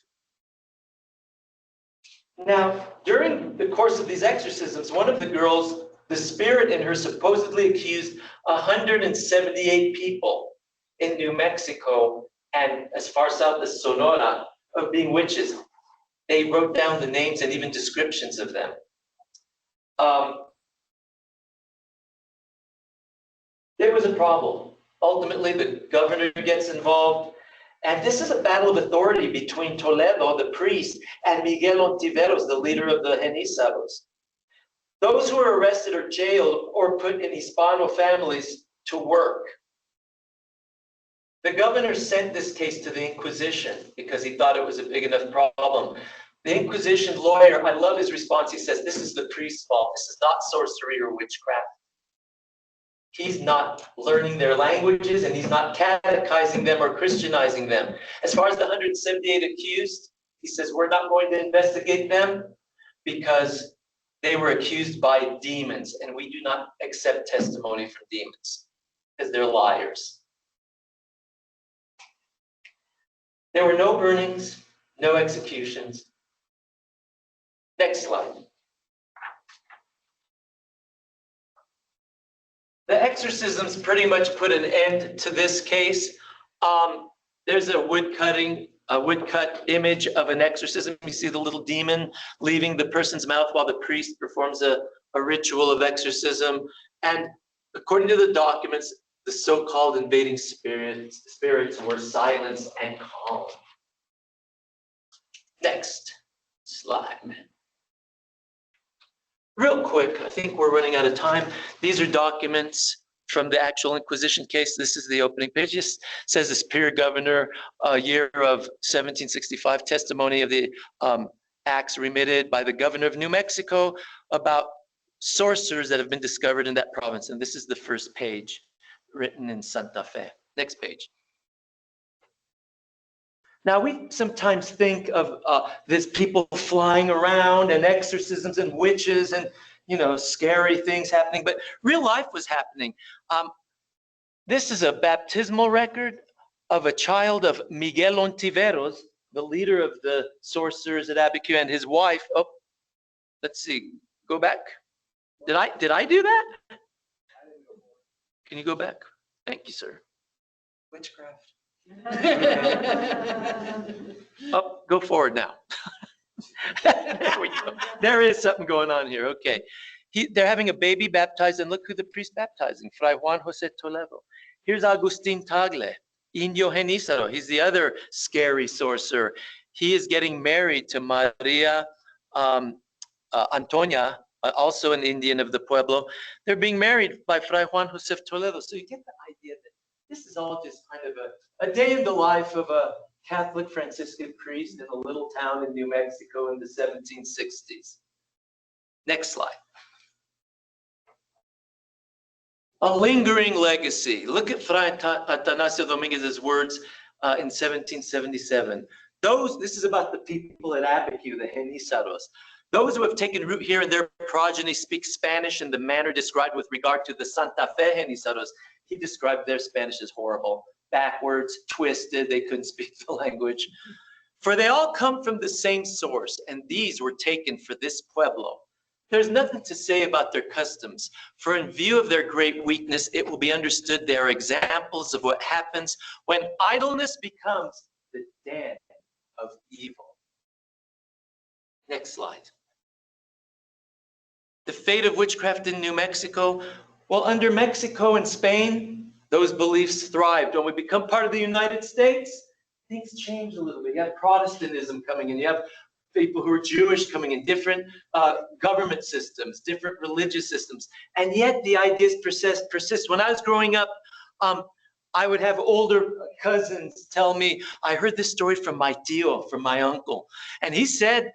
Now, during the course of these exorcisms, one of the girls, the spirit in her supposedly accused 178 people in New Mexico and as far south as Sonora of being witches. They wrote down the names and even descriptions of them. There was a problem. Ultimately, the governor gets involved. And this is a battle of authority between Toledo, the priest, and Miguel Ontiveros, the leader of the Genízaros. Those who are arrested are jailed or put in Hispano families to work. The governor sent this case to the Inquisition because he thought it was a big enough problem. The Inquisition lawyer, I love his response. He says, this is the priest's fault. This is not sorcery or witchcraft. He's not learning their languages, and he's not catechizing them or Christianizing them. As far as the 178 accused, he says, we're not going to investigate them because they were accused by demons, and we do not accept testimony from demons because they're liars. There were no burnings, no executions. Next slide. The exorcisms pretty much put an end to this case. There's a woodcut image of an exorcism. You see the little demon leaving the person's mouth while the priest performs a ritual of exorcism. And according to the documents, the so-called invading spirits were silenced and calm. Next slide. Real quick, I think we're running out of time. These are documents from the actual Inquisition case. This is the opening page. It says the superior governor, year of 1765, testimony of the acts remitted by the governor of New Mexico about sorcerers that have been discovered in that province. And this is the first page, written in Santa Fe. Next page. Now, we sometimes think of these people flying around and exorcisms and witches and, you know, scary things happening, but real life was happening. This is a baptismal record of a child of Miguel Ontiveros, the leader of the sorcerers at Abiquiu, and his wife. Oh, let's see, go back. Did I do that? Can you go back? Thank you, sir. Witchcraft. Oh, go forward now. There we go. There is something going on here. Okay. They're having a baby baptized, and look who the priest baptizing, Fray Juan Jose Toledo. Here's Agustin Tagle, Indio Genízaro. He's the other scary sorcerer. He is getting married to Maria Antonia, also an Indian of the Pueblo. They're being married by Fray Juan Jose Toledo. So you get the idea that this is all just kind of a day in the life of a Catholic Franciscan priest in a little town in New Mexico in the 1760s. Next slide. A lingering legacy. Look at Fray Atanasio Dominguez's words in 1777. This is about the people at Abiquiu, the Genízaros. Those who have taken root here and their progeny speak Spanish in the manner described with regard to the Santa Fe Genízaros. He described their Spanish as horrible, backwards, twisted. They couldn't speak the language. For they all come from the same source, and these were taken for this pueblo. There's nothing to say about their customs, for in view of their great weakness, it will be understood they are examples of what happens when idleness becomes the den of evil. Next slide. The fate of witchcraft in New Mexico. Well, under Mexico and Spain, those beliefs thrived. When we become part of the United States, things change a little bit. You have Protestantism coming in. You have people who are Jewish coming in, different government systems, different religious systems. And yet the ideas persist. When I was growing up, I would have older cousins tell me, I heard this story from my tío, from my uncle. And he said,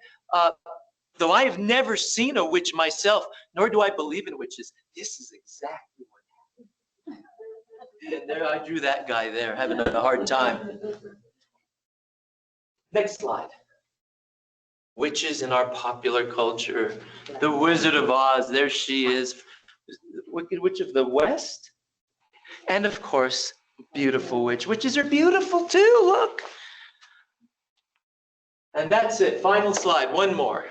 though I have never seen a witch myself, nor do I believe in witches, this is exactly what happened. And there I drew that guy there, having a hard time. Next slide. Witches in our popular culture. The Wizard of Oz, there she is. Wicked Witch of the West. And of course, beautiful witch. Witches are beautiful too, look. And that's it, final slide, one more.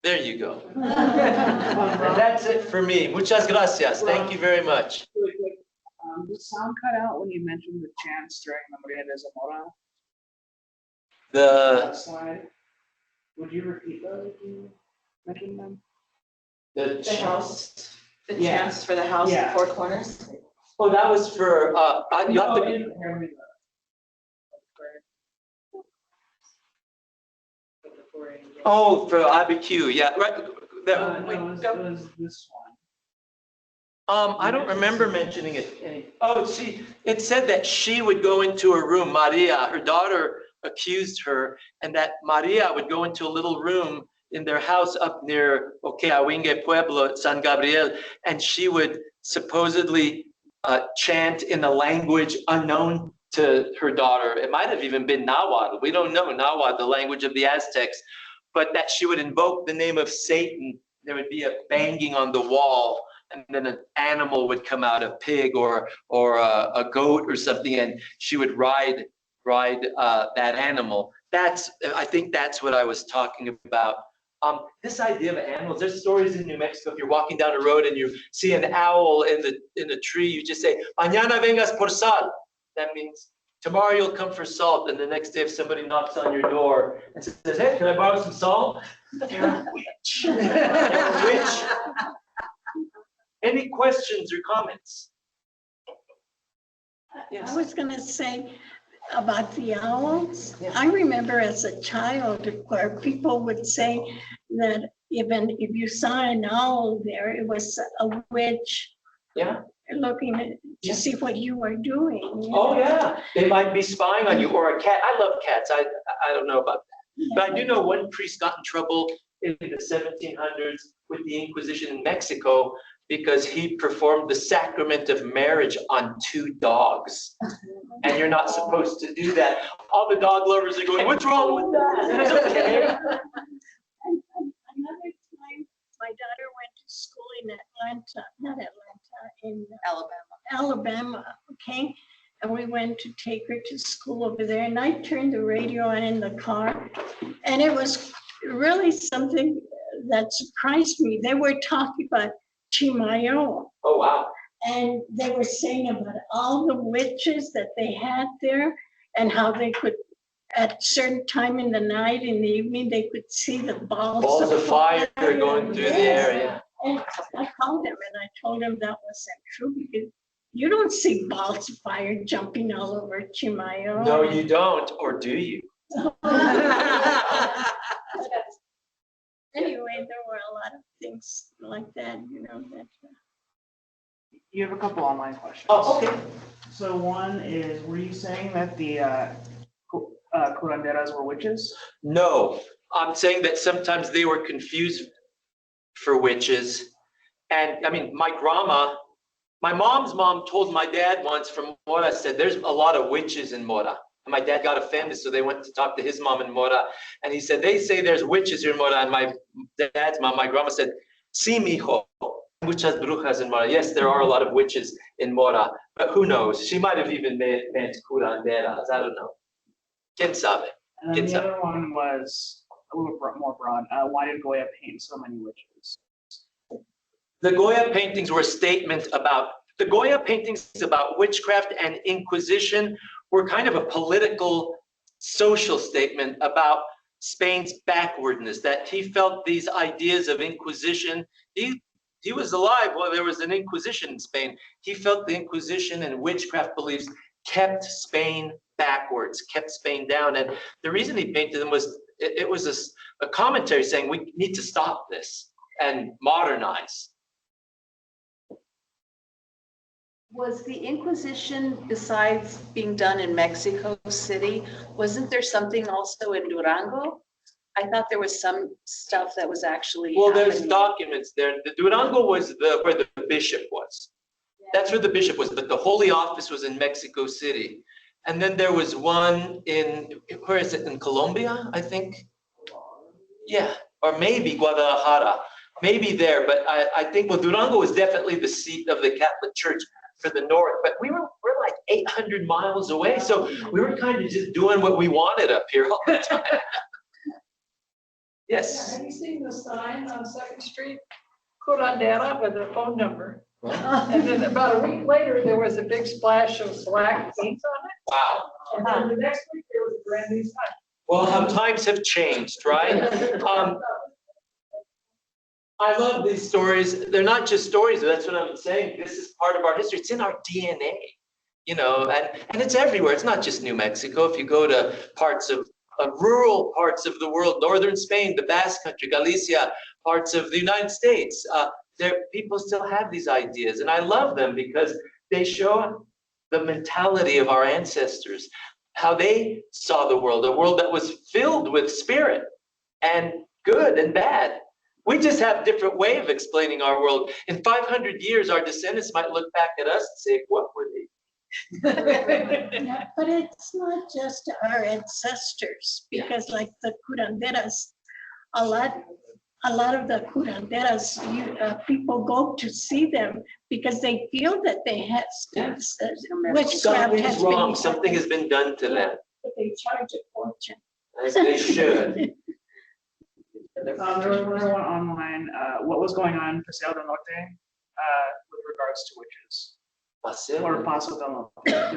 There you go. And that's it for me. Muchas gracias. Thank you very much. Really quick, the sound cut out when you mentioned the chants during the Maria de Zamora slide. Would you repeat those if you mentioned them? The house, the chants for the house at Four Corners. Oh, that was for, you have to be. Oh, for Abiquiu, yeah, right. No, it was this one. I don't remember mentioning it. Oh, see, it said that she would go into a room, Maria, her daughter accused her, and that Maria would go into a little room in their house up near Oqueawingue Pueblo at San Gabriel, and she would supposedly chant in a language unknown to her daughter. It might have even been Nahuatl. We don't know Nahuatl, the language of the Aztecs, but that she would invoke the name of Satan. There would be a banging on the wall, and then an animal would come out, a pig or a goat or something, and she would ride ride that animal. I think that's what I was talking about. This idea of animals, there's stories in New Mexico. If you're walking down a road and you see an owl in the tree, you just say, "Mañana vengas por sal." That means tomorrow you'll come for salt. And the next day, if somebody knocks on your door and says, "Hey, can I borrow some salt?" You're a witch. You're a witch. Any questions or comments? Yes. I was gonna say about the owls. Yeah. I remember as a child where people would say that even if you saw an owl there, it was a witch. Yeah. Looking to see what you were doing. Oh yeah, they might be spying on you, or a cat. I love cats. I don't know about that, but I do know one priest got in trouble in the 1700s with the Inquisition in Mexico because he performed the sacrament of marriage on 2 dogs, and you're not supposed to do that. All the dog lovers are going, "What's wrong with that?" It's okay. And another time, my daughter went to school in Atlanta, not Atlanta, in Alabama, okay? And we went to take her to school over there, and I turned the radio on in the car, and it was really something that surprised me. They were talking about Chimayo, Oh wow. and they were saying about all the witches that they had there, and how they could, at a certain time in the night, in the evening, they could see the balls of fire going through the air. Yeah. And I called him and I told him that wasn't true, because you don't see balls of fire jumping all over Chimayo. No, you don't, or do you? Anyway, there were a lot of things like that, you know, that. You have a couple online questions. Oh, okay. So one is, were you saying that the curanderas were witches? No, I'm saying that sometimes they were confused for witches. And I mean, my mom's mom told my dad once from Mora, said, "There's a lot of witches in Mora." And my dad got offended, so they went to talk to his mom in Mora. And he said, "They say there's witches here in Mora." And my dad's mom, my grandma, said, "Sí, mijo, muchas brujas en Mora." Yes, there are a lot of witches in Mora, but who knows? She might have even meant curanderas. I don't know. ¿Quién sabe? And then the other one was a little more broad. Why did Goya paint so many witches? The Goya paintings were a statement about, the Goya paintings about witchcraft and Inquisition were kind of a political, social statement about Spain's backwardness, that he felt these ideas of Inquisition. He was alive while there was an Inquisition in Spain. He felt the Inquisition and witchcraft beliefs kept Spain backwards, kept Spain down. And the reason he painted them was, it was a commentary saying we need to stop this and modernize. Was the Inquisition, besides being done in Mexico City, wasn't there something also in Durango? I thought there was some stuff that was actually Well, there's happening. documents there. The Durango was where the bishop was. That's where the bishop was, but the Holy Office was in Mexico City. And then there was one in, where is it, in Colombia, I think? Yeah, or maybe Guadalajara, maybe there, but I think, well, Durango was definitely the seat of the Catholic Church for the north, but we're like 800 miles away, so we were kind of just doing what we wanted up here all the time. Yes. Have you seen the sign on 2nd Street? Curandera with a phone number. And then about a week later, there was a big splash of black paint on it. Wow. And then the next week, there was a brand new sign. Well, how times have changed, right? I love these stories. They're not just stories, that's what I'm saying. This is part of our history. It's in our DNA, you know, and it's everywhere. It's not just New Mexico. If you go to parts of rural parts of the world, northern Spain, the Basque Country, Galicia, parts of the United States, people still have these ideas. And I love them because they show the mentality of our ancestors, how they saw the world, a world that was filled with spirit and good and bad. We just have a different way of explaining our world. In 500 years, our descendants might look back at us and say, what were they? Yeah, but it's not just our ancestors, because like the curanderas, a lot of the curanderas, people go to see them because they feel that they have witchcraft Something's has wrong. been, Something has been done to them. but they charge a fortune. As they should. There was another one online, what was going on in Paseo del Norte, with regards to witches, or Paso del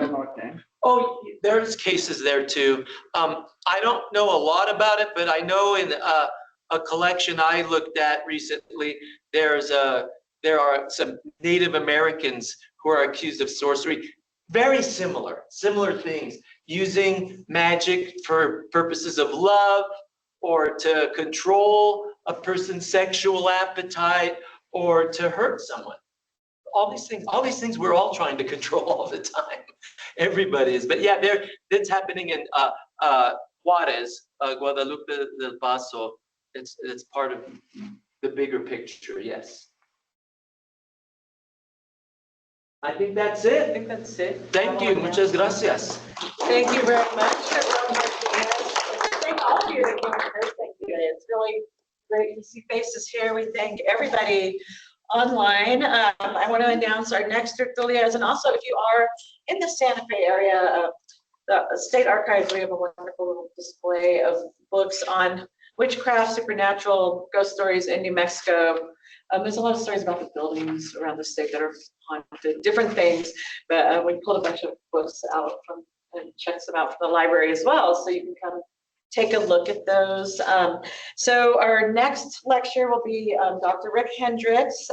Norte. Oh, there's cases there too. I don't know a lot about it, but I know in a collection I looked at recently, there are some Native Americans who are accused of sorcery. Very similar things, using magic for purposes of love, or to control a person's sexual appetite, or to hurt someone. All these things we're all trying to control all the time. Everybody is, but yeah, it's happening in Juarez, Guadalupe del Paso. It's part of the bigger picture, yes. I think that's it. I think that's it. Thank you, muchas gracias. Thank you very much, everyone. Thank all of you that came here. Thank you. It's really great to see faces here. We thank everybody online. I want to announce our next tertulias, and also if you are in the Santa Fe area, the State Archives, we have a wonderful little display of books on witchcraft, supernatural, ghost stories in New Mexico. There's a lot of stories about the buildings around the state that are haunted, different things, but we pulled a bunch of books out from and checked them out from the library as well, so you can come take a look at those. So our next lecture will be Dr. Rick Hendricks.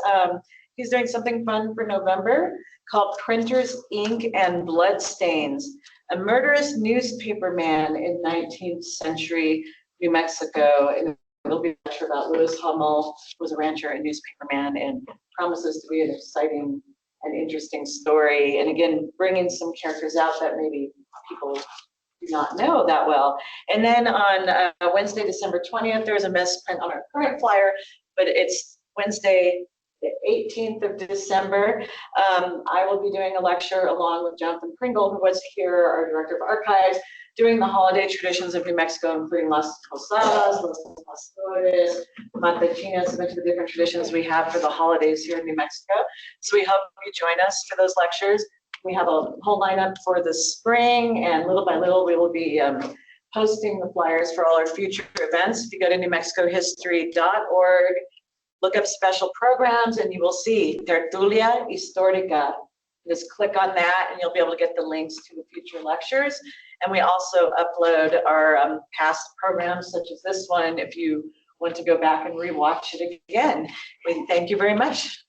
He's doing something fun for November called Printers, Ink, and Bloodstains, a murderous newspaper man in 19th century New Mexico. And it'll be a lecture about Lewis Hummel, who was a rancher and newspaper man, and promises to be an exciting and interesting story. And again, bringing some characters out that maybe people do not know that well. And then on Wednesday, December 20th, there's a misprint on our current flyer, but it's Wednesday, the 18th of December. I will be doing a lecture along with Jonathan Pringle, who was here, our Director of Archives, doing the holiday traditions of New Mexico, including Las Posadas, Los Pastores, Matachines, a bunch of the different traditions we have for the holidays here in New Mexico. So we hope you join us for those lectures. We have a whole lineup for the spring, and little by little we will be posting the flyers for all our future events. If you go to newmexicohistory.org, look up special programs, and you will see Tertulia Histórica. Just click on that, and you'll be able to get the links to the future lectures. And we also upload our past programs, such as this one, if you want to go back and rewatch it again. We thank you very much.